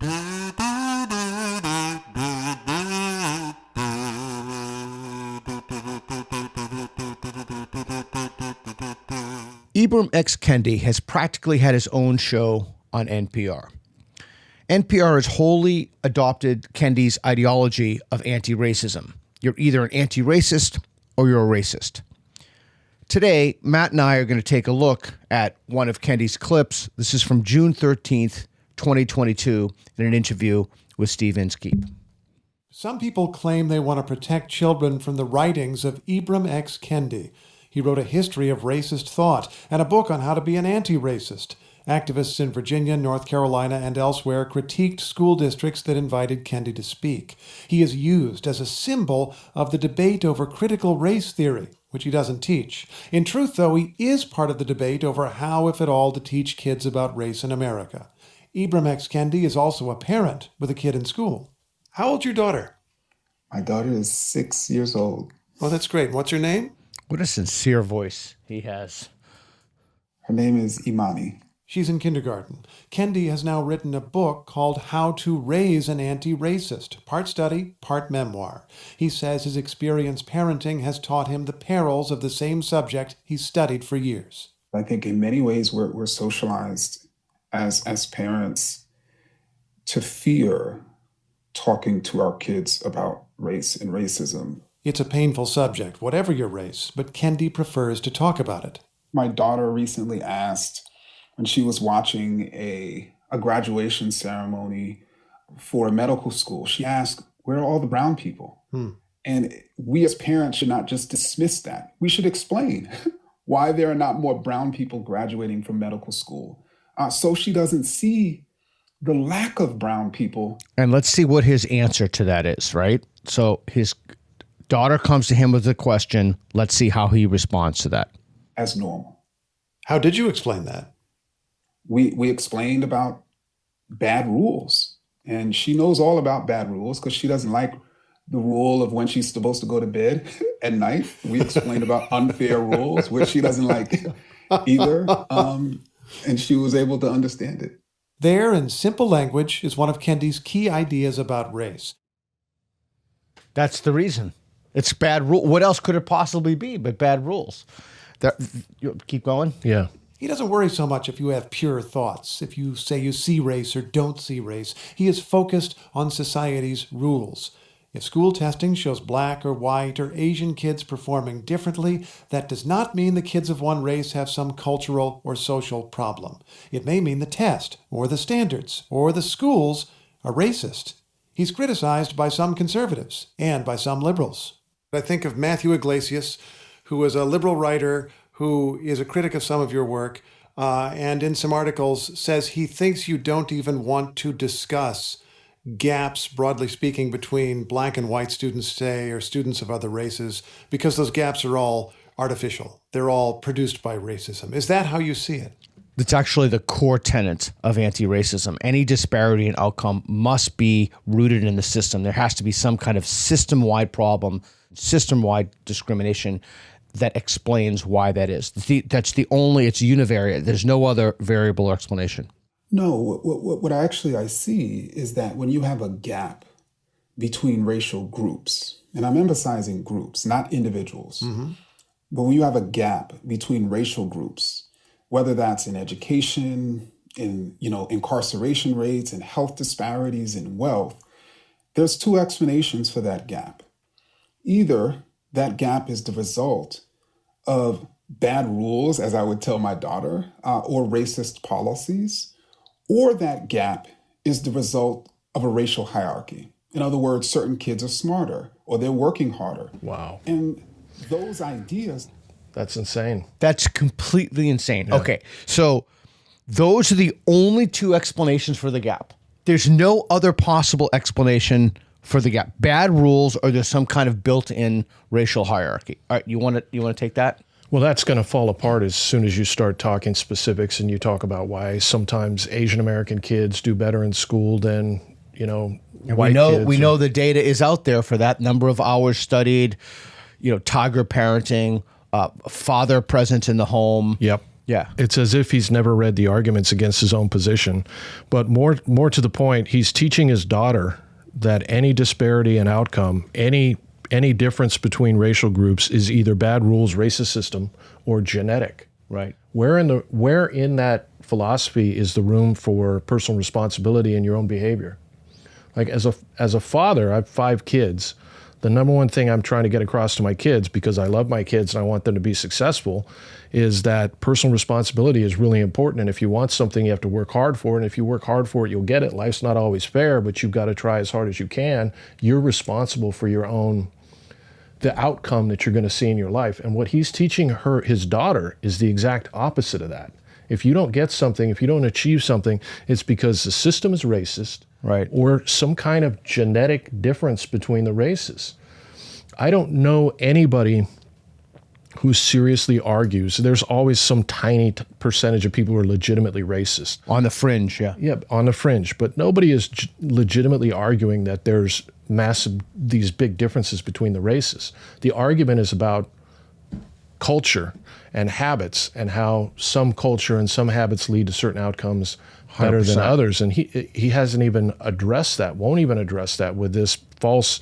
Ibram X. Kendi has practically had his own show on NPR. NPR has wholly adopted Kendi's ideology of anti-racism. You're either an anti-racist or you're a racist. Today, Matt and I are going to take a look at one of Kendi's clips. This is from June 13th, 2022, in an interview with Steve Inskeep. Some people claim they want to protect children from the writings of Ibram X. Kendi. He wrote a history of racist thought and a book on how to be an anti-racist. Activists in Virginia, North Carolina, and elsewhere critiqued school districts that invited Kendi to speak. He is used as a symbol of the debate over critical race theory, which he doesn't teach. In truth, though, he is part of the debate over how, if at all, to teach kids about race in America. Ibram X. Kendi is also a parent with a kid in school. How old's your daughter? My daughter is 6 years old. Oh, that's great. What's her name? What a sincere voice he has. Her name is Imani. She's in kindergarten. Kendi has now written a book called How to Raise an Anti-Racist, part study, part memoir. He says his experience parenting has taught him the perils of the same subject he's studied for years. I think in many ways we're socialized as parents to fear talking to our kids about race and racism. It's a painful subject, whatever your race, but Kendi prefers to talk about it. My daughter recently asked, when she was watching a graduation ceremony for a medical school, she asked, where are all the brown people? And we as parents should not just dismiss that. We should explain why there are not more brown people graduating from medical school. So she doesn't see the lack of brown people. And let's see what his answer to that is, right? So his daughter comes to him with a question. Let's see how he responds to that. As normal. How did you explain that? We explained about bad rules. And she knows all about bad rules because she doesn't like the rule of when she's supposed to go to bed at night. We explained about unfair rules, which she doesn't like either. And she was able to understand it. There, in simple language, is one of Kendi's key ideas about race. That's the reason. It's bad rule. What else could it possibly be but bad rules? Keep going. Yeah. He doesn't worry so much if you have pure thoughts, if you say you see race or don't see race. He is focused on society's rules. If school testing shows black or white or Asian kids performing differently, that does not mean the kids of one race have some cultural or social problem. It may mean the test, or the standards, or the schools are racist. He's criticized by some conservatives and by some liberals. I think of Matthew Iglesias, who is a liberal writer who is a critic of some of your work, and in some articles says he thinks you don't even want to discuss gaps, broadly speaking, between black and white students, say, or students of other races, because those gaps are all artificial. They're all produced by racism. Is that how you see it? It's actually the core tenet of anti-racism. Any disparity in outcome must be rooted in the system. There has to be some kind of system-wide problem, system-wide discrimination that explains why that is. That's the only, it's univariate. There's no other variable explanation. No, what I see is that when you have a gap between racial groups, and I'm emphasizing groups, not individuals, but when you have a gap between racial groups, whether that's in education, in incarceration rates, and health disparities, and wealth, there's two explanations for that gap. Either that gap is the result of bad rules, as I would tell my daughter, or racist policies, or that gap is the result of a racial hierarchy. In other words, certain kids are smarter or they're working harder. Wow. And those ideas. That's insane. That's completely insane. Yeah. Okay, so those are the only two explanations for the gap. There's no other possible explanation for the gap. Bad rules, or there's some kind of built-in racial hierarchy. All right, you want to take that? Well, that's going to fall apart as soon as you start talking specifics and you talk about why sometimes Asian American kids do better in school than, white kids. We know the data is out there for that number of hours studied, tiger parenting, father presence in the home. Yep. Yeah. It's as if he's never read the arguments against his own position. But more to the point, he's teaching his daughter that any disparity in outcome, any difference between racial groups is either bad rules, racist system, or genetic. Right. Where in that philosophy is the room for personal responsibility in your own behavior? Like as a father, I have 5 kids. The number one thing I'm trying to get across to my kids, because I love my kids and I want them to be successful, is that personal responsibility is really important. And if you want something, you have to work hard for it. And if you work hard for it, you'll get it. Life's not always fair, but you've got to try as hard as you can. You're responsible for the outcome that you're going to see in your life. And what he's teaching his daughter is the exact opposite of that. If you don't get something, if you don't achieve something, it's because the system is racist, right, or some kind of genetic difference between the races. I don't know anybody who seriously argues. There's always some tiny percentage of people who are legitimately racist. On the fringe, yeah. Yeah, on the fringe. But nobody is legitimately arguing that there's these big differences between the races. The argument is about culture and habits and how some culture and some habits lead to certain outcomes better 100%. Than others. And he hasn't even addressed that, won't even address that with this false,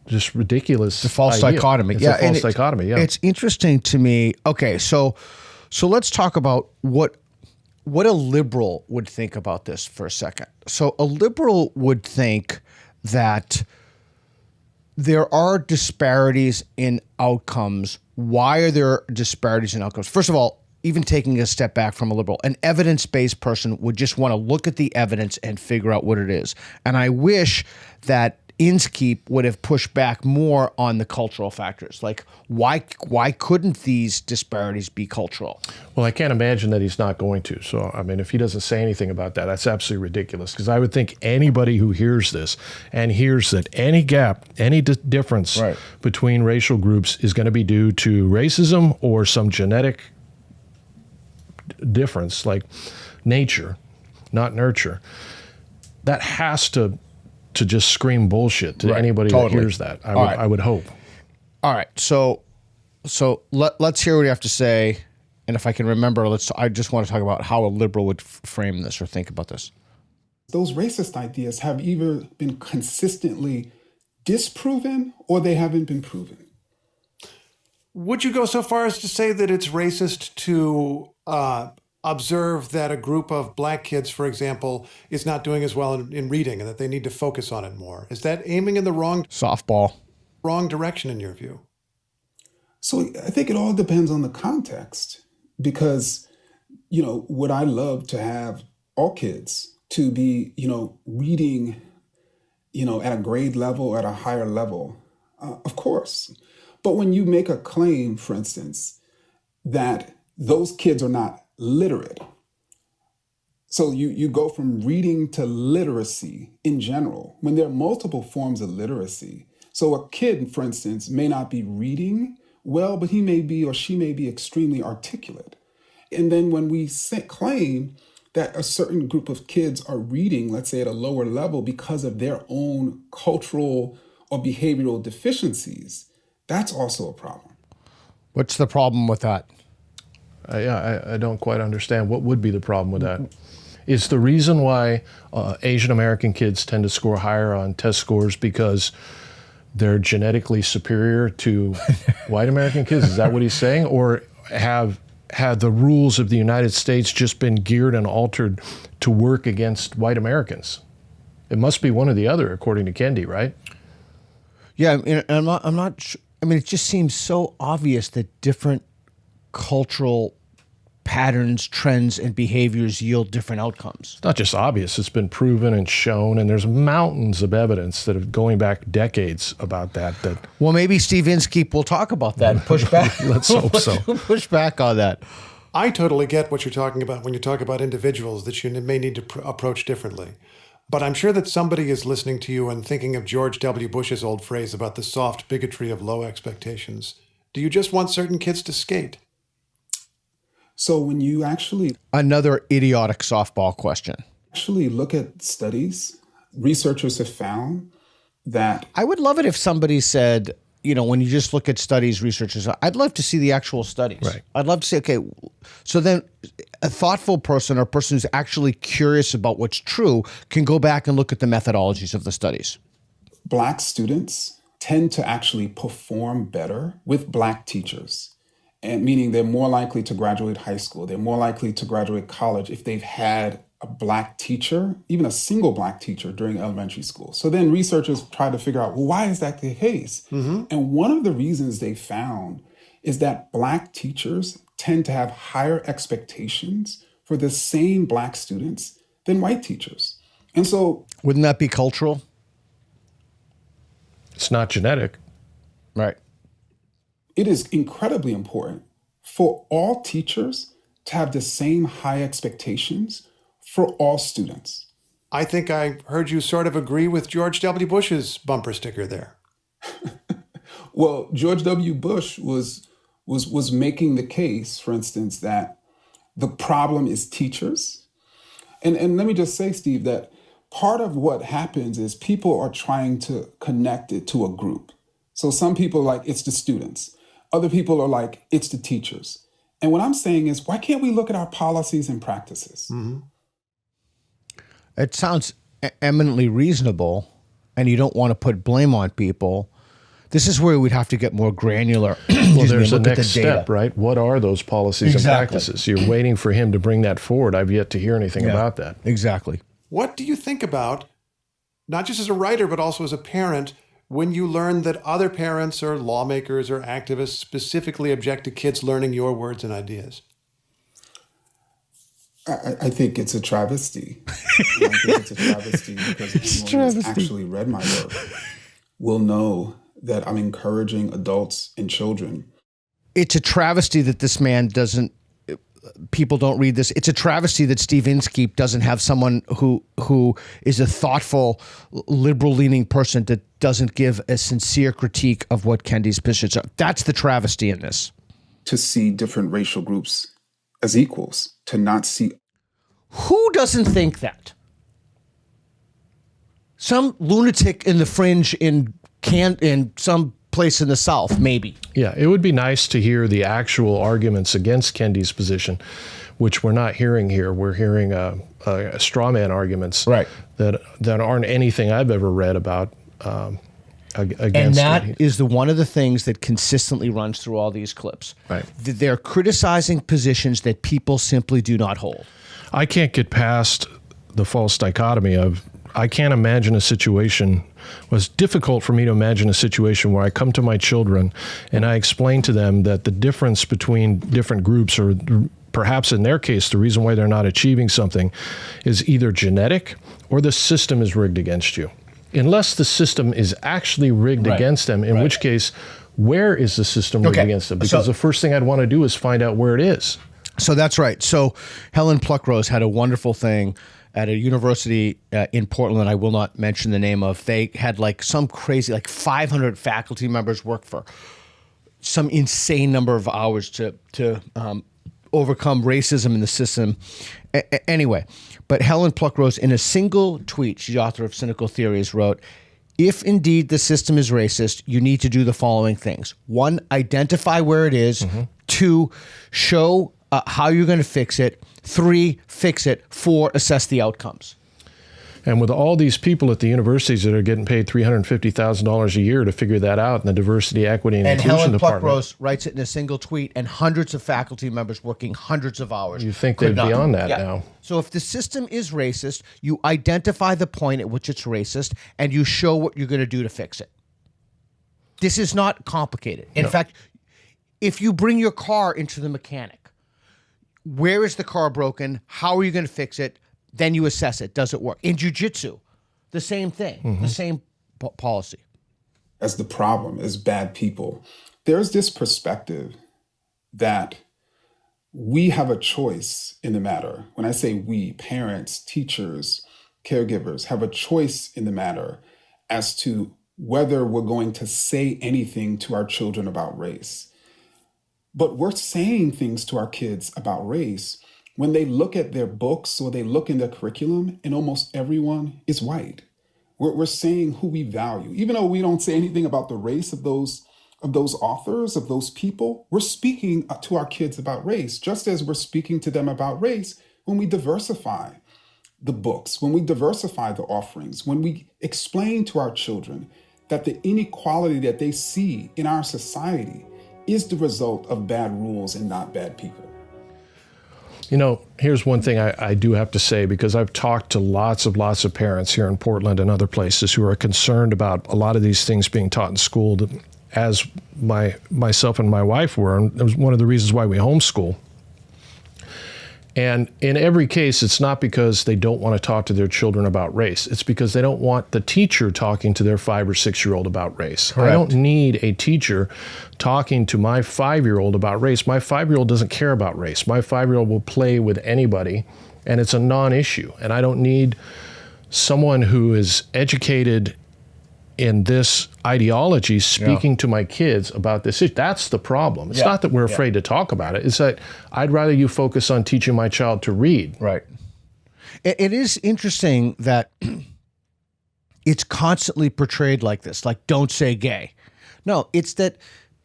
just ridiculous. The false idea. dichotomy. It's a false dichotomy, yeah. It's interesting to me. Okay, so let's talk about what a liberal would think about this for a second. So a liberal would think that there are disparities in outcomes. Why are there disparities in outcomes? First of all, even taking a step back from a liberal, an evidence-based person would just want to look at the evidence and figure out what it is. And I wish that Inskeep would have pushed back more on the cultural factors. Like, why couldn't these disparities be cultural? Well, I can't imagine that he's not going to. So, I mean, if he doesn't say anything about that, that's absolutely ridiculous. Because I would think anybody who hears this and hears that any gap, any difference between racial groups is going to be due to racism or some genetic difference, like nature, not nurture, that has to just scream bullshit to anybody that hears that. I would hope. All right. So let's hear what you have to say. And if I can remember, I just want to talk about how a liberal would frame this or think about this. Those racist ideas have either been consistently disproven or they haven't been proven. Would you go so far as to say that it's racist to observe that a group of black kids, for example, is not doing as well in reading and that they need to focus on it more? Is that aiming in the wrong direction in your view? So I think it all depends on the context, because, would I love to have all kids to be, reading, at a grade level or at a higher level? Of course. But when you make a claim, for instance, that those kids are not literate. So you go from reading to literacy in general, when there are multiple forms of literacy. So a kid, for instance, may not be reading well, but he may be or she may be extremely articulate. And then when we claim that a certain group of kids are reading, let's say at a lower level because of their own cultural or behavioral deficiencies, that's also a problem. What's the problem with that? I don't quite understand. What would be the problem with that? Is the reason why Asian American kids tend to score higher on test scores because they're genetically superior to white American kids? Is that what he's saying? Or have the rules of the United States just been geared and altered to work against white Americans? It must be one or the other, according to Kendi, right? Yeah, I'm not sure. I mean, it just seems so obvious that different cultural patterns, trends, and behaviors yield different outcomes. It's not just obvious. It's been proven and shown, and there's mountains of evidence that are going back decades about that. Well, maybe Steve Inskeep will talk about that and push back. Let's hope so. Push back on that. I totally get what you're talking about when you talk about individuals that you may need to approach differently. But I'm sure that somebody is listening to you and thinking of George W. Bush's old phrase about the soft bigotry of low expectations. Do you just want certain kids to skate? So when you Another idiotic softball question. Actually look at studies, researchers have found that... I would love it if somebody said, when you just look at studies, researchers, I'd love to see the actual studies. Right. I'd love to say, okay, so then a thoughtful person or a person who's actually curious about what's true can go back and look at the methodologies of the studies. Black students tend to actually perform better with Black teachers. And meaning they're more likely to graduate high school. They're more likely to graduate college if they've had a Black teacher, even a single Black teacher during elementary school. So then researchers try to figure out, well, why is that the case? And one of the reasons they found is that Black teachers tend to have higher expectations for the same Black students than white teachers. And so... Wouldn't that be cultural? It's not genetic. Right. It is incredibly important for all teachers to have the same high expectations for all students. I think I heard you sort of agree with George W. Bush's bumper sticker there. Well, George W. Bush was making the case, for instance, that the problem is teachers. And let me just say, Steve, that part of what happens is people are trying to connect it to a group. So some people are like, it's the students. Other people are like, it's the teachers. And what I'm saying is, why can't we look at our policies and practices? It sounds eminently reasonable, and you don't want to put blame on people. This is where we'd have to get more granular. Well, there's a next step, right? What are those policies and practices? You're waiting for him to bring that forward. I've yet to hear anything about that. Exactly. What do you think about, not just as a writer, but also as a parent, when you learn that other parents or lawmakers or activists specifically object to kids learning your words and ideas? I think it's a travesty. And I think it's a travesty because anyone who's actually read my work will know that I'm encouraging adults and children. It's a travesty that this man doesn't, people don't read this. It's a travesty that Steve Inskeep doesn't have someone who is a thoughtful, liberal-leaning person that doesn't give a sincere critique of what Kendi's positions are. That's the travesty in this. To see different racial groups as equals, to not see... Who doesn't think that? Some lunatic in the fringe in some place in the South, maybe. Yeah, it would be nice to hear the actual arguments against Kendi's position, which we're not hearing here. We're hearing straw man arguments right. that aren't anything I've ever read about against. And that is one of the things that consistently runs through all these clips. Right. They're criticizing positions that people simply do not hold. I can't get past the false dichotomy of, I can't imagine a situation, it was difficult for me to imagine a situation where I come to my children and I explain to them that the difference between different groups, or perhaps in their case, the reason why they're not achieving something, is either genetic or the system is rigged against you. Unless the system is actually rigged against them, in which case, where is the system rigged against them? Because the first thing I'd want to do is find out where it is. So that's right. So Helen Pluckrose had a wonderful thing at a university in Portland, I will not mention the name of. They had like some crazy, 500 faculty members work for some insane number of hours to overcome racism in the system. Anyway, but Helen Pluckrose, in a single tweet, she's the author of Cynical Theories, wrote, if indeed the system is racist, you need to do the following things. 1, identify where it is. 2, show how you're going to fix it. 3, fix it. 4, assess the outcomes. And with all these people at the universities that are getting paid $350,000 a year to figure that out in the diversity, equity, and inclusion department. And Helen Pluckrose writes it in a single tweet, and hundreds of faculty members working hundreds of hours. You think they'd be on that now. So if the system is racist, you identify the point at which it's racist, and you show what you're going to do to fix it. This is not complicated. In fact, if you bring your car into the mechanic, where is the car broken? How are you going to fix it? Then you assess it. Does it work? In jiu-jitsu, the same thing, the same policy. As the problem, as bad people, there's this perspective that we have a choice in the matter. When I say we, parents, teachers, caregivers, have a choice in the matter as to whether we're going to say anything to our children about race. But we're saying things to our kids about race when they look at their books or they look in their curriculum, and almost everyone is white. We're saying who we value, even though we don't say anything about the race of those of those authors, of those people, we're speaking to our kids about race, just as we're speaking to them about race when we diversify the books, when we diversify the offerings, when we explain to our children that the inequality that they see in our society is the result of bad rules and not bad people. You know, here's one thing I do have to say, because I've talked to lots of parents here in Portland and other places who are concerned about a lot of these things being taught in school, as myself and my wife were, and it was one of the reasons why we homeschool. And in every case, it's not because they don't want to talk to their children about race. It's because they don't want the teacher talking to their 5 or 6-year-old about race. Correct. I don't need a teacher talking to my 5-year-old about race. My 5-year-old doesn't care about race. My 5-year-old will play with anybody, and it's a non-issue. And I don't need someone who is educated in this ideology speaking to my kids about this issue. That's the problem. It's not that we're afraid to talk about it. It's that I'd rather you focus on teaching my child to read. Right. It is interesting that it's constantly portrayed like this, like don't say gay. No, it's that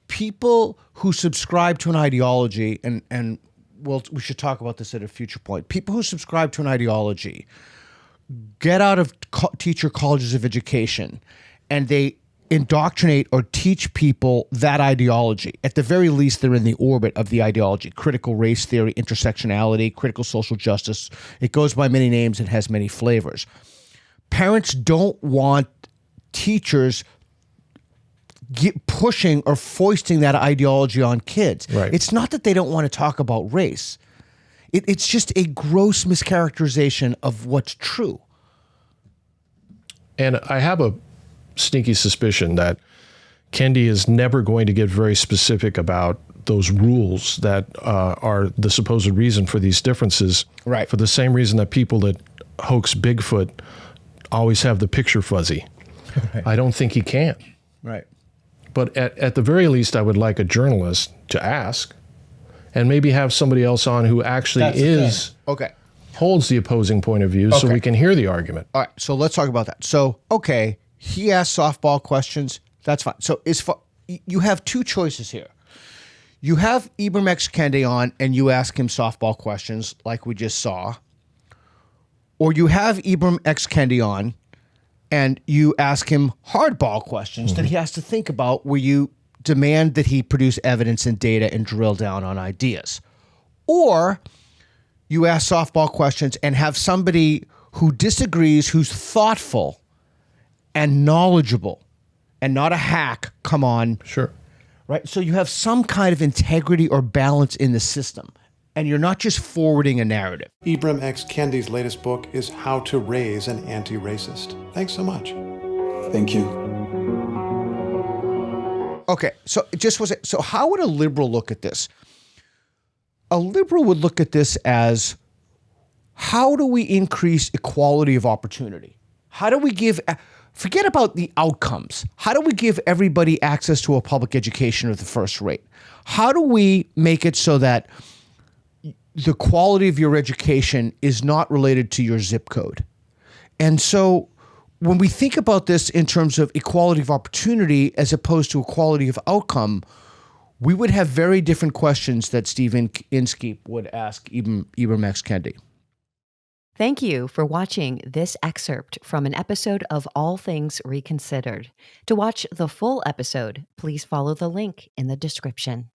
people who subscribe to an ideology, and we should talk about this at a future point, people who subscribe to an ideology get out of teacher colleges of education and they indoctrinate or teach people that ideology. At the very least, they're in the orbit of the ideology. Critical race theory, intersectionality, critical social justice. It goes by many names and has many flavors. Parents don't want teachers pushing or foisting that ideology on kids. Right. It's not that they don't want to talk about race. It's just a gross mischaracterization of what's true. And I have a sneaky suspicion that Kendi is never going to get very specific about those rules that are the supposed reason for these differences. Right. For the same reason that people that hoax Bigfoot always have the picture fuzzy. Right. I don't think he can. Right. But at the very least, I would like a journalist to ask, and maybe have somebody else on who actually holds the opposing point of view, so we can hear the argument. All right, so let's talk about that. So, he asked softball questions. That's fine. So you have two choices here. You have Ibram X. Kendi on, and you ask him softball questions like we just saw. Or you have Ibram X. Kendi on, and you ask him hardball questions that he has to think about, where you demand that he produce evidence and data and drill down on ideas. Or you ask softball questions and have somebody who disagrees, who's thoughtful and knowledgeable and not a hack come on. Sure. Right? So you have some kind of integrity or balance in the system, and you're not just forwarding a narrative. Ibram X. Kendi's latest book is How to Raise an Anti-Racist. Thanks so much. Thank you. Okay, so how would a liberal look at this? A liberal would look at this as, how do we increase equality of opportunity? How do we forget about the outcomes. How do we give everybody access to a public education at the first rate? How do we make it so that the quality of your education is not related to your zip code? And so when we think about this in terms of equality of opportunity as opposed to equality of outcome, we would have very different questions that Stephen Inskeep would ask Ibram X. Kendi. Thank you for watching this excerpt from an episode of All Things Reconsidered. To watch the full episode, please follow the link in the description.